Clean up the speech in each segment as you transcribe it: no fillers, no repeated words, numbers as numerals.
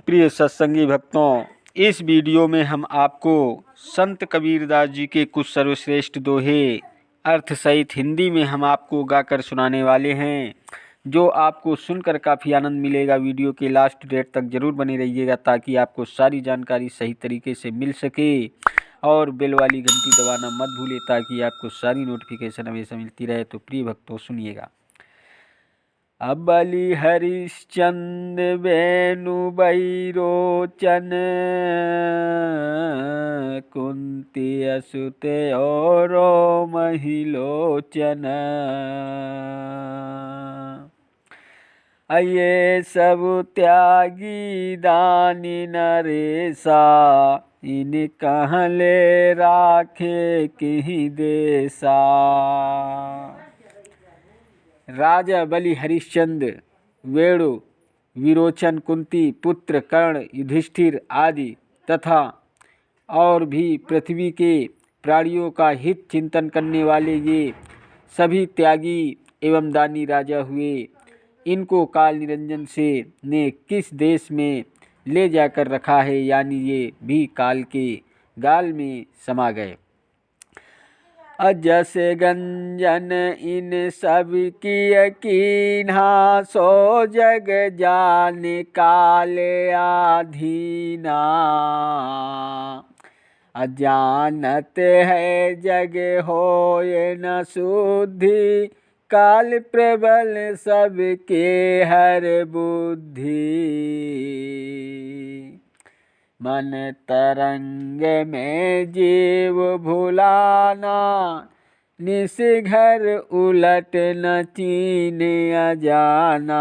प्रिय सत्संगी भक्तों, इस वीडियो में हम आपको संत कबीरदास जी के कुछ सर्वश्रेष्ठ दोहे अर्थ सहित हिंदी में हम आपको गाकर सुनाने वाले हैं, जो आपको सुनकर काफ़ी आनंद मिलेगा। वीडियो के लास्ट डेट तक ज़रूर बने रहिएगा ताकि आपको सारी जानकारी सही तरीके से मिल सके, और बेल वाली घंटी दबाना मत भूलें ताकि आपको सारी नोटिफिकेशन हमेशा मिलती रहे। तो प्रिय भक्तों सुनिएगा। अबली हरिश्चंद वेणु बैरोचन, कुंती असुत और महिलोचन। ये सब त्यागी दानी नरेसा, इन कहले राखे कहीं देसा। राजा बलि हरिश्चंद्र, वेणु विरोचन, कुंती पुत्र कर्ण, युधिष्ठिर आदि तथा और भी पृथ्वी के प्राणियों का हित चिंतन करने वाले ये सभी त्यागी एवं दानी राजा हुए। इनको काल निरंजन से ने किस देश में ले जाकर रखा है, यानी ये भी काल के गाल में समा गए। अजस गंजन इन सब की कीन्हा, सो जग जान काल आधीना। अजानत है जग होए न शुद्धि, काल प्रबल सबके हर बुद्धि। मन तरंग में जीव भुलाना, निस घर उलट न चीन अजाना।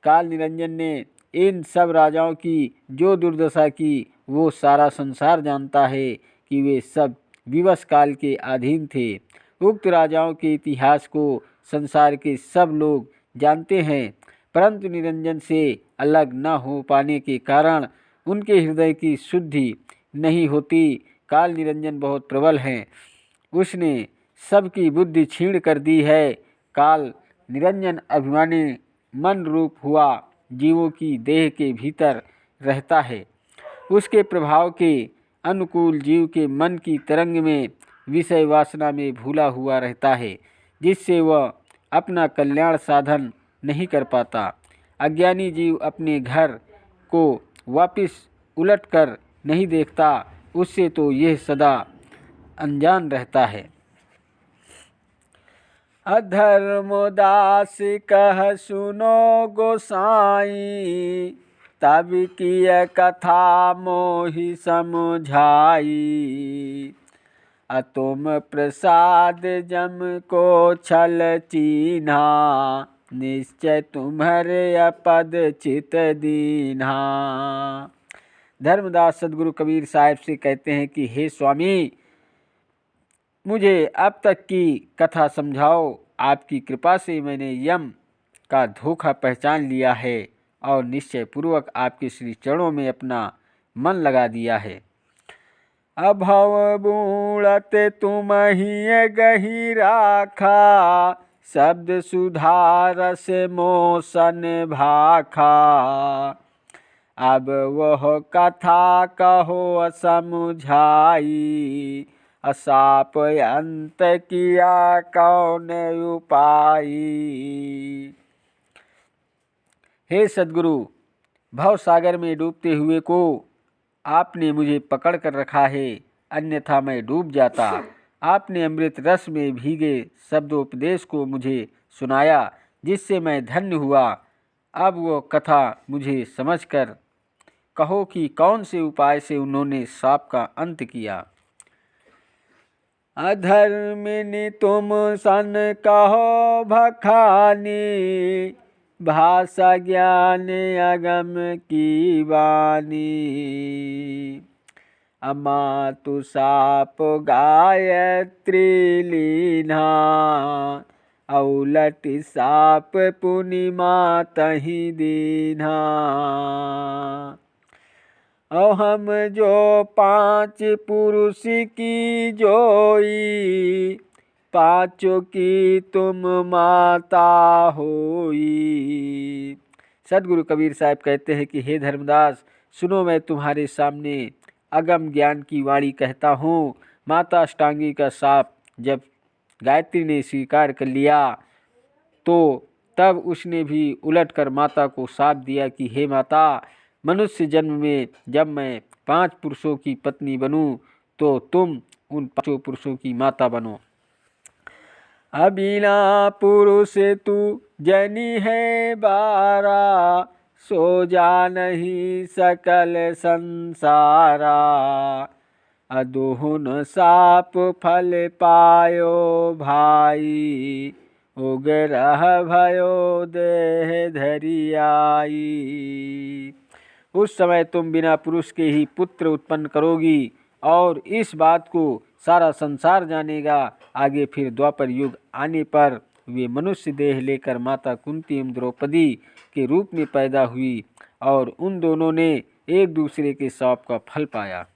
काल निरंजन ने इन सब राजाओं की जो दुर्दशा की वो सारा संसार जानता है कि वे सब विवश काल के अधीन थे। उक्त राजाओं के इतिहास को संसार के सब लोग जानते हैं, परंतु निरंजन से अलग न हो पाने के कारण उनके हृदय की शुद्धि नहीं होती। काल निरंजन बहुत प्रबल हैं, उसने सबकी बुद्धि छीण कर दी है। काल निरंजन अभिमानी मन रूप हुआ जीवों की देह के भीतर रहता है। उसके प्रभाव के अनुकूल जीव के मन की तरंग में विषय वासना में भूला हुआ रहता है, जिससे वह अपना कल्याण साधन नहीं कर पाता। अज्ञानी जीव अपने घर को वापस उलट कर नहीं देखता, उससे तो यह सदा अनजान रहता है। अधर्मदास कह सुनो गोसाई, तब की कथा मोहि समझाई। तुम प्रसाद जम को छल चीन्हा, निश्चय तुम्हारे अपद चित दीन्हा। धर्मदास सदगुरु कबीर साहिब से कहते हैं कि हे स्वामी, मुझे अब तक की कथा समझाओ। आपकी कृपा से मैंने यम का धोखा पहचान लिया है और निश्चय पूर्वक आपके श्री चरणों में अपना मन लगा दिया है। अभव बूढ़त तुम ही गही राखा, शब्द सुधारस मोसन भाखा। अब वह कथा कहो समझाई, असाप अंत किया कौन उपाय। हे सद्गुरु, भव सागर में डूबते हुए को आपने मुझे पकड़ कर रखा है, अन्यथा मैं डूब जाता। आपने अमृत रस में भीगे शब्दोपदेश को मुझे सुनाया, जिससे मैं धन्य हुआ। अब वो कथा मुझे समझकर कहो कि कौन से उपाय से उन्होंने साप का अंत किया। अधर्मिनी तुम सन कहो भखानी, भाषा ज्ञान अगम की वाणी। अमातु साप गायत्री लीना, औलट साप पुनि मातहि दीन्हा। और हम जो 5 पुरुष की जोई, पाँचों की तुम माता होई। सदगुरु कबीर साहब कहते हैं कि हे धर्मदास, सुनो, मैं तुम्हारे सामने अगम ज्ञान की वाणी कहता हूँ। माता अष्टांगी का शाप जब गायत्री ने स्वीकार कर लिया तो तब उसने भी उलटकर माता को शाप दिया कि हे माता, मनुष्य जन्म में जब मैं 5 पुरुषों की पत्नी बनूं तो तुम उन 5 पुरुषों की माता बनो। अबिना पुरुष तू जनी है बारा, सो जा नहीं सकल संसारा। अदोहन साप फल पायो भाई, उग्रह भयो देह धरियाई। उस समय तुम बिना पुरुष के ही पुत्र उत्पन्न करोगी और इस बात को सारा संसार जानेगा। आगे फिर द्वापर युग आने पर वे मनुष्य देह लेकर माता कुंती एवं द्रौपदी के रूप में पैदा हुई और उन दोनों ने एक दूसरे के शाप का फल पाया।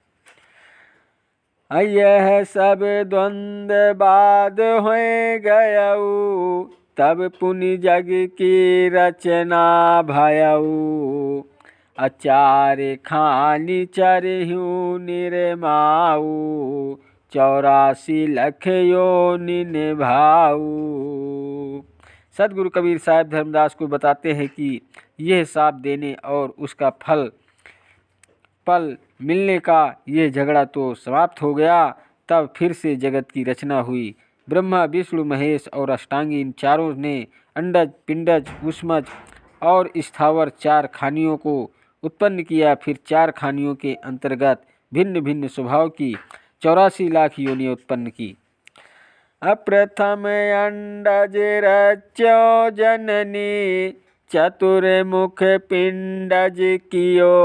यह सब द्वंद्व बाद हो गयऊ, तब पुनि जग की रचना भयऊ। अचार खानी चरहूँ निर्माऊ, 84 लख योनि निभाऊ। सदगुरु कबीर साहब धर्मदास को बताते हैं कि यह शाप देने और उसका फल मिलने का यह झगड़ा तो समाप्त हो गया। तब फिर से जगत की रचना हुई। ब्रह्मा, विष्णु, महेश और अष्टांगी इन चारों ने अंडज, पिंडज, उष्मज और स्थावर 4 खानियों को उत्पन्न किया। फिर 4 खानियों के अंतर्गत भिन्न भिन्न स्वभाव की 84 लाख योनियां उत्पन्न की। अप्रथम अंडज रच्यो जननी, चतुर्मुख पिंडज कियो।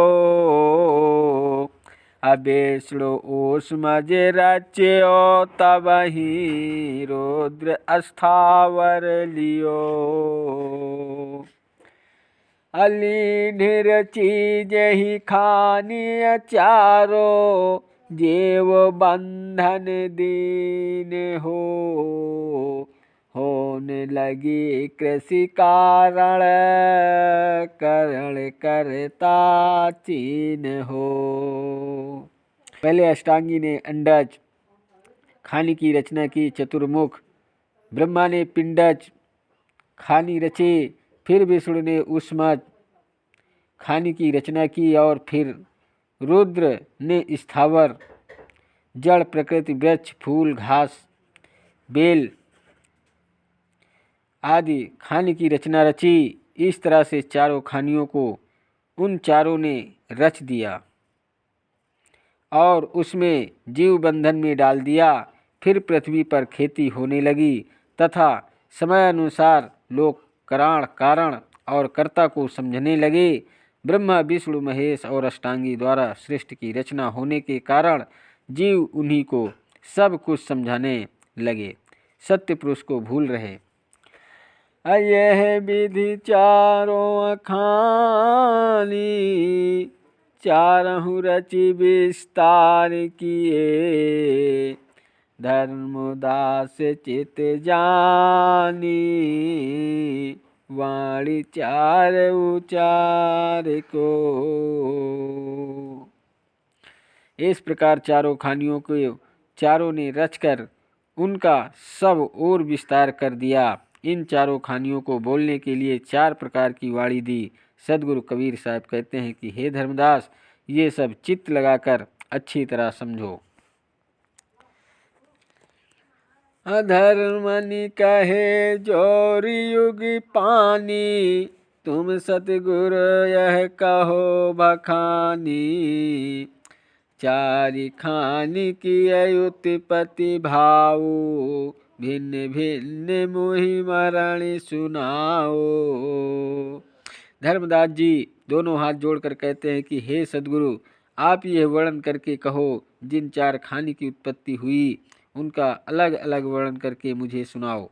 अविष्णु ऊष्मज रच्यो, तबहि रुद्र अस्थावर लियो। अलीढ़ चीज ही खानी चारो, जेव बंधन दीन हो। होने लगी कृषि कारण, करण करता चीन हो। पहले अष्टांगी ने अंडज खानी की रचना की। चतुर्मुख ब्रह्मा ने पिंडज खानी रचे। फिर विष्णु ने उष्मज खानी की रचना की और फिर रुद्र ने स्थावर जड़ प्रकृति, वृक्ष, फूल, घास, बेल आदि खानी की रचना रची। इस तरह से चारों खानियों को उन चारों ने रच दिया और उसमें जीव बंधन में डाल दिया। फिर पृथ्वी पर खेती होने लगी तथा समय अनुसार लोग कारण और कर्ता को समझने लगे। ब्रह्मा, विष्णु, महेश और अष्टांगी द्वारा सृष्टि की रचना होने के कारण जीव उन्हीं को सब कुछ समझाने लगे, सत्य पुरुष को भूल रहे। यह विधि चारों खानी, चारहु रचि विस्तार किए। धर्मदास चित जानी, वाणी 4 उचार को। इस प्रकार चारों खानियों को चारों ने रचकर उनका सब और विस्तार कर दिया। इन चारों खानियों को बोलने के लिए 4 प्रकार की वाणी दी। सदगुरु कबीर साहब कहते हैं कि हे धर्मदास, ये सब चित्त लगाकर अच्छी तरह समझो। अधर्मनि कहे जोर युग पानी, तुम सतगुरु यह कहो बखानी। 4 खानी की उत्पत्ति भाऊ, भिन्न भिन्न मुहि मरण सुनाओ। धर्मदास जी दोनों हाथ जोड़कर कहते हैं कि हे सदगुरु, आप यह वर्णन करके कहो जिन 4 खानी की उत्पत्ति हुई उनका अलग अलग वर्णन करके मुझे सुनाओ।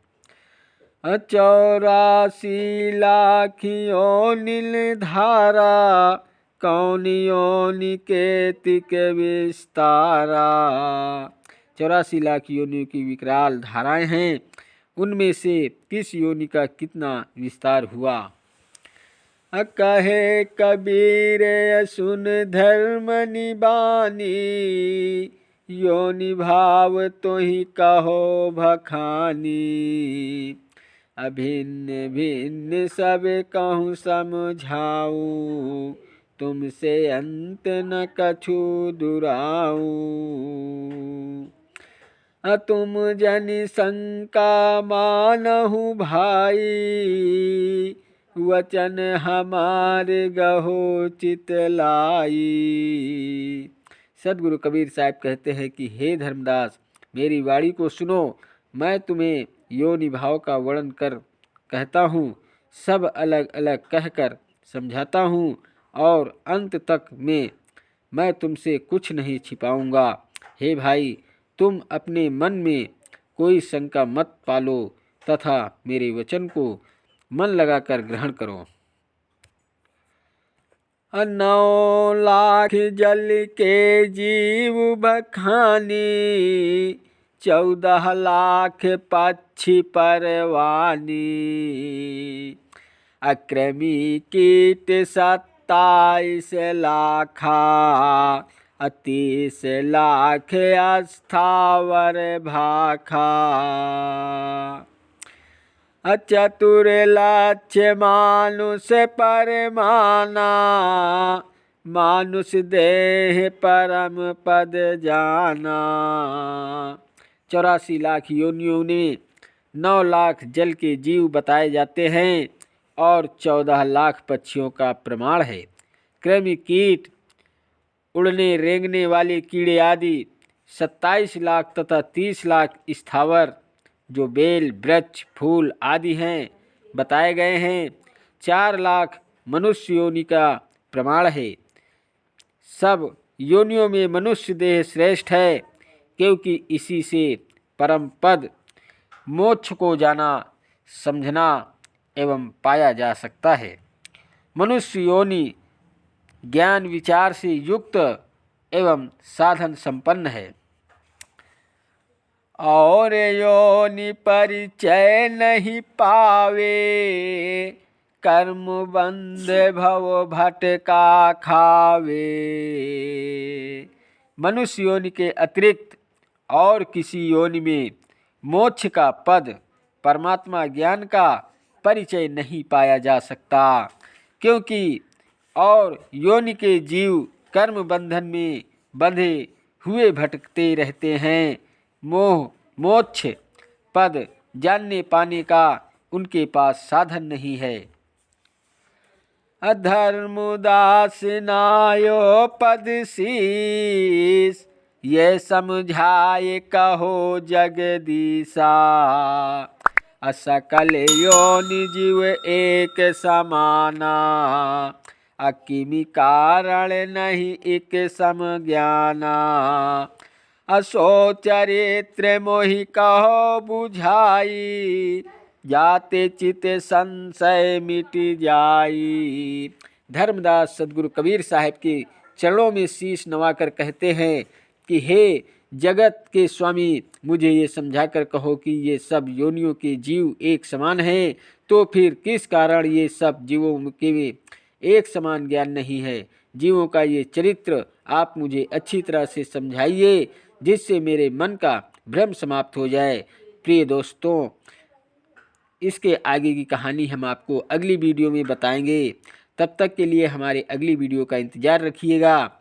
84 लाख योनि धारा, कौन योनि के तिक विस्तारा। 84 लाख योनियों की विकराल धाराएं हैं, उनमें से किस योनि का कितना विस्तार हुआ। कहे कबीर सुन धर्म निबानी, योनि भाव तो ही कहो भखानी। अभिन्न भिन्न सब कहूँ समझाऊँ, तुमसे अंत न कछु दुराऊँ। तुम जन शंका मानहु भाई, वचन हमारे गहो चित लाई। सदगुरु कबीर साहब कहते हैं कि हे धर्मदास, मेरी वाणी को सुनो। मैं तुम्हें योनि भाव का वर्णन कर कहता हूँ, सब अलग अलग कहकर समझाता हूँ, और अंत तक में मैं तुमसे कुछ नहीं छिपाऊंगा। हे भाई, तुम अपने मन में कोई शंका मत पालो तथा मेरे वचन को मन लगाकर ग्रहण करो। 9 लाख जल के जीव बखानी, 14 लाख पक्षी परवानी। अक्रमी कीट 27 लाखा, 30 लाख अस्थावर भाखा। चतुर लक्ष्य मानुष परमाना, मानुष देह परम पद जाना। 84 लाख योनियों में 9 लाख जल के जीव बताए जाते हैं और 14 लाख पक्षियों का प्रमाण है। कृमि कीट, उड़ने रेंगने वाले कीड़े आदि 27 लाख तथा 30 लाख स्थावर जो बेल वृक्ष फूल आदि हैं बताए गए हैं। 4 लाख मनुष्य योनि का प्रमाण है। सब योनियों में मनुष्य देह श्रेष्ठ है, क्योंकि इसी से परम पद मोक्ष को जाना समझना एवं पाया जा सकता है। मनुष्य योनि ज्ञान विचार से युक्त एवं साधन संपन्न है। और योनि परिचय नहीं पावे, कर्म बंध भव भटका खावे। मनुष्य योनि के अतिरिक्त और किसी योनि में मोक्ष का पद परमात्मा ज्ञान का परिचय नहीं पाया जा सकता, क्योंकि और योनि के जीव कर्म बंधन में बंधे हुए भटकते रहते हैं। मोह मोक्ष पद जानने पाने का उनके पास साधन नहीं है। अधर्मदास नायो पद शीस, ये समझाए कहो जगदीशा। असकल योनि जीव एक समाना, अकिमि कारण नहीं एक सम ज्ञाना। असो चरित्र मोहि कहो बुझाई, जाते चित संशय मिट जाई। धर्मदास सदगुरु कबीर साहब के चरणों में शीश नवाकर कहते हैं कि हे जगत के स्वामी, मुझे ये समझाकर कहो कि ये सब योनियों के जीव एक समान हैं, तो फिर किस कारण ये सब जीवों के एक समान ज्ञान नहीं है। जीवों का ये चरित्र आप मुझे अच्छी तरह से समझाइए, जिससे मेरे मन का भ्रम समाप्त हो जाए। प्रिय दोस्तों, इसके आगे की कहानी हम आपको अगली वीडियो में बताएंगे। तब तक के लिए हमारे अगली वीडियो का इंतज़ार रखिएगा।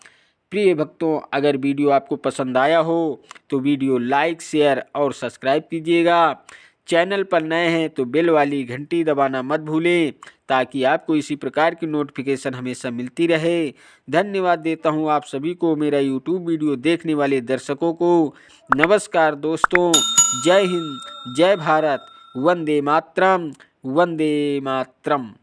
प्रिय भक्तों, अगर वीडियो आपको पसंद आया हो तो वीडियो लाइक शेयर और सब्सक्राइब कीजिएगा। चैनल पर नए हैं तो बेल वाली घंटी दबाना मत भूलें, ताकि आपको इसी प्रकार की नोटिफिकेशन हमेशा मिलती रहे। धन्यवाद देता हूं आप सभी को, मेरा यूट्यूब वीडियो देखने वाले दर्शकों को। नमस्कार दोस्तों, जय हिंद, जय भारत, वंदे मातरम, वंदे मातरम।